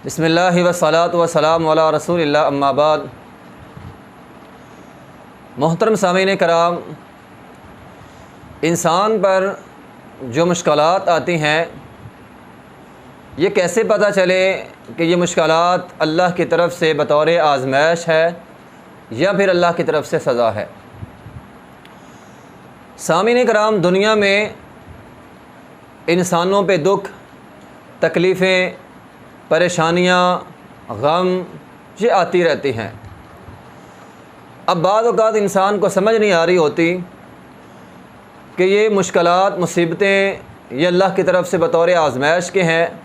बिस्मिल्लाहि वस्सलातु वस्सलामु अला रसूलिल्लाह अम्मा बाद। मोहतरम सामीन कराम, इंसान पर जो मुश्किलात आती हैं ये कैसे पता चले कि ये मुश्किलात अल्लाह की तरफ से बतौर आज़माइश है या फिर अल्लाह की तरफ से सज़ा है। सामीन कराम, दुनिया में इंसानों पे दुख, तकलीफ़ें, परेशानियाँ, गम ये आती रहती हैं। अब बाद औक़ात इंसान को समझ नहीं आ रही होती कि ये मुश्किलात, मुसीबतें ये अल्लाह की तरफ से बतौर आज़माइश के हैं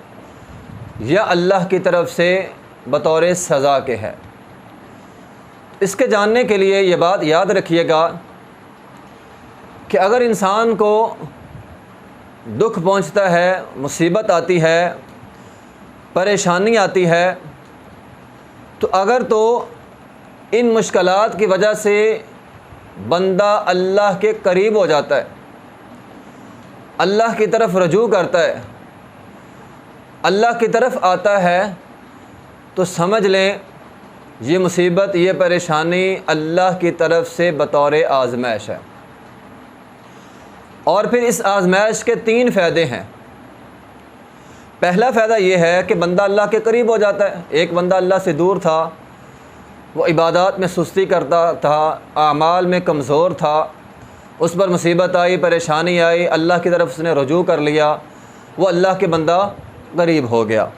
या अल्लाह की तरफ से बतौर सज़ा के हैं। इसके जानने के लिए ये बात याद रखिएगा कि अगर इंसान को दुख पहुंचता है, मुसीबत आती है, परेशानी आती है, तो अगर तो इन मुश्किलात की वजह से बंदा अल्लाह के करीब हो जाता है, अल्लाह की तरफ रजू करता है, अल्लाह की तरफ आता है, तो समझ लें ये मुसीबत, ये परेशानी अल्लाह की तरफ से बतौर आज़माइश है। और फिर इस आज़माइश के 3 फ़ायदे हैं। पहला फ़ायदा ये है कि बंदा अल्लाह के करीब हो जाता है। एक बंदा अल्लाह से दूर था, वो इबादत में सुस्ती करता था, आमाल में कमज़ोर था, उस पर मुसीबत आई, परेशानी आई, अल्लाह की तरफ उसने रुजू कर लिया, वो अल्लाह के बंदा करीब हो गया।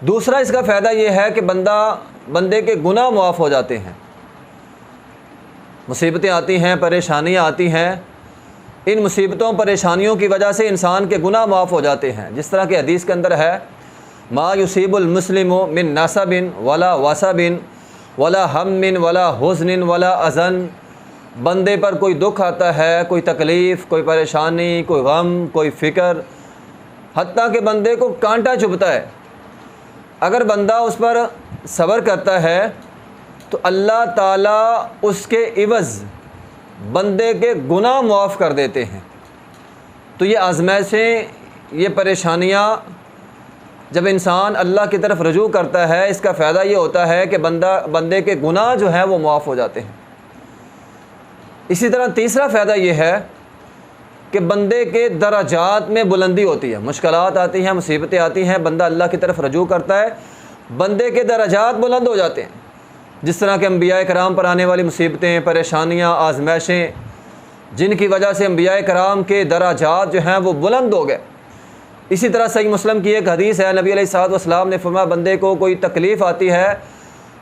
दूसरा इसका फ़ायदा ये है कि बंदे के गुनाह मुआफ़ हो जाते हैं। मुसीबतें आती हैं, परेशानियाँ आती हैं, इन मुसीबतों परेशानियों की वजह से इंसान के गुनाह माफ़ हो जाते हैं। जिस तरह के हदीस के अंदर है, मा युसीबुल मुस्लिमु मिन नसबिन वला वसबिन वला हम्मिन वला हुज़्निन वला अज़न। बंदे पर कोई दुख आता है, कोई तकलीफ़, कोई परेशानी, कोई गम, कोई फ़िक्र, हत्ता कि बंदे को कांटा चुभता है, अगर बंदा उस पर सब्र करता है तो अल्लाह ताला उसके इवज़ बंदे के गुनाह मुआफ़ कर देते हैं। तो ये आज़माइशें, ये परेशानियाँ जब इंसान अल्लाह की तरफ रजू करता है, इसका फ़ायदा ये होता है कि बंदे के गुनाह जो हैं वो मुआफ़ हो जाते हैं। इसी तरह तीसरा फ़ायदा ये है कि बंदे के दराजात में बुलंदी होती है। मुश्किलात आती हैं, मुसीबतें आती हैं, बंदा अल्लाह की तरफ रजू करता है, बंदे के दराजात बुलंद हो जाते हैं। जिस तरह के अंबिया कराम पर आने वाली मुसीबतें, परेशानियाँ, आज़माइशें, जिनकी वजह से अंबिया कराम के दराजात जो हैं वो बुलंद हो गए। इसी तरह सही मुस्लिम की एक हदीस है, नबी अलैहिस्सलाम ने फरमाया, बंदे को कोई तकलीफ़ आती है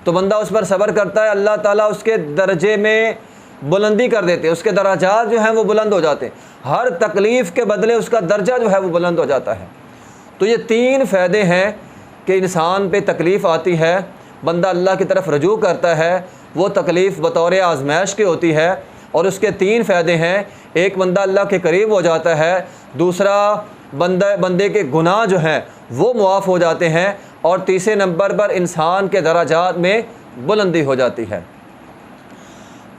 तो बंदा उस पर सब्र करता है, अल्लाह ताला उसके दर्जे में बुलंदी कर देते हैं, उसके दराजात जो हैं वो बुलंद हो जाते हैं। हर तकलीफ़ के बदले उसका दर्जा जो है वो बुलंद हो जाता है। तो ये 3 फ़ायदे हैं कि इंसान पे तकलीफ़ आती है, बंदा अल्लाह की तरफ रजू करता है, वो तकलीफ़ बतौर आज़माइश की होती है, और उसके 3 फ़ायदे हैं। एक, बंदा अल्लाह के करीब हो जाता है, दूसरा, बंदे के गुनाह जो हैं वो मुआफ़ हो जाते हैं, और तीसरे नंबर पर इंसान के दराजात में बुलंदी हो जाती है।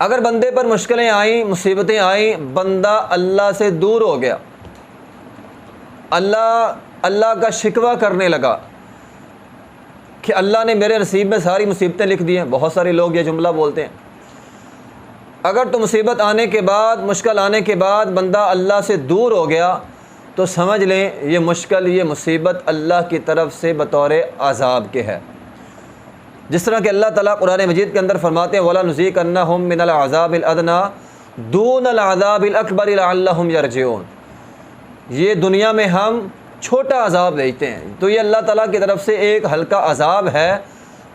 अगर बंदे पर मुश्किलें आईं, मुसीबतें आईं, बंदा अल्लाह से दूर हो गया, अल्लाह का शिकवा करने लगा कि अल्लाह ने मेरे नसीब में सारी मुसीबतें लिख दी हैं। बहुत सारे लोग ये जुमला बोलते हैं। अगर तो मुसीबत आने के बाद, मुश्किल आने के बाद बंदा अल्लाह से दूर हो गया, तो समझ लें ये मुश्किल, ये मुसीबत अल्लाह की तरफ से बतौर अज़ाब के है। जिस तरह कि अल्लाह ताला कुरान मजीद के अंदर फरमाते हैं, वला नुज़ीक़न्नहुम मिनल अज़ाबिल अदना दूनल अज़ाबिल अकबर लअल्लहुम यरजिऊन। ये दुनिया में हम छोटा अज़ाब देते हैं, तो ये अल्लाह ताला की तरफ से एक हल्का अज़ाब है,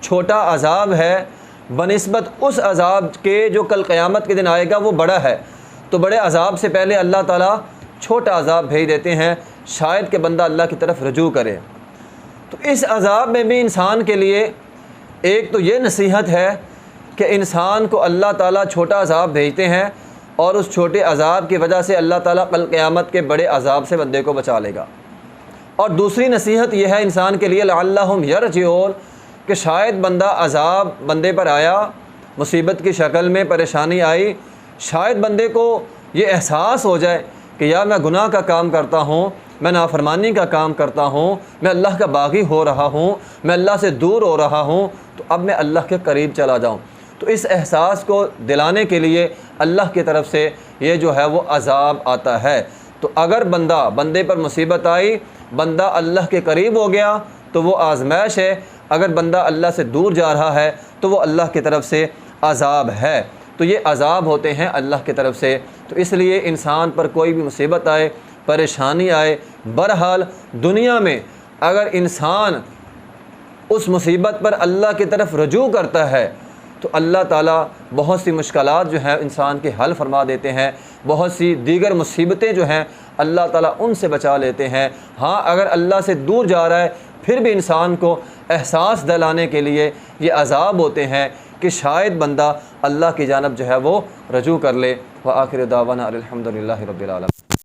छोटा अज़ाब है, बनिस्बत उस अज़ाब के जो कल क़यामत के दिन आएगा वो बड़ा है। तो बड़े अज़ाब से पहले अल्लाह ताला छोटा अज़ाब भेज देते हैं, शायद कि बंदा अल्लाह की तरफ रजू करे। तो इस अज़ाब में भी इंसान के लिए एक तो ये नसीहत है कि इंसान को अल्लाह ताला छोटा अज़ाब भेजते हैं, और उस छोटे अज़ाब की वजह से अल्लाह ताला कल क़यामत के बड़े अज़ाब से बंदे को बचा लेगा। और दूसरी नसीहत यह है इंसान के लिए, लअल्लहुम यरजिऊन, कि शायद बंदा अज़ाब बंदे पर आया, मुसीबत की शक्ल में परेशानी आई, शायद बंदे को ये एहसास हो जाए कि यार मैं गुनाह का काम करता हूँ, मैं नाफरमानी का काम करता हूँ, मैं अल्लाह का बागी हो रहा हूँ, मैं अल्लाह से दूर हो रहा हूँ, तो अब मैं अल्लाह के करीब चला जाऊँ। तो इस एहसास को दिलाने के लिए अल्लाह की तरफ से ये जो है वो अज़ाब आता है। तो अगर बंदे पर मुसीबत आई, बंदा अल्लाह के करीब हो गया तो वो आज़माइश है, अगर बंदा अल्लाह से दूर जा रहा है तो वो अल्लाह की तरफ से अज़ाब है। तो ये अज़ाब होते हैं अल्लाह की तरफ से। तो इसलिए इंसान पर कोई भी मुसीबत आए, परेशानी आए, बहरहाल दुनिया में अगर इंसान उस मुसीबत पर अल्लाह की तरफ रजू करता है तो अल्लाह ताला बहुत सी मुश्किलात जो हैं इंसान के हल फरमा देते हैं, बहुत सी दीगर मुसीबतें जो हैं अल्लाह ताला उनसे बचा लेते हैं। हाँ, अगर अल्लाह से दूर जा रहा है फिर भी इंसान को एहसास दिलाने के लिए ये अज़ाब होते हैं कि शायद बंदा अल्लाह की जानब जो है वो रजू कर ले। व आखिर दावाना अल्हम्दुलिल्लाहि रब्बिल आलमीन।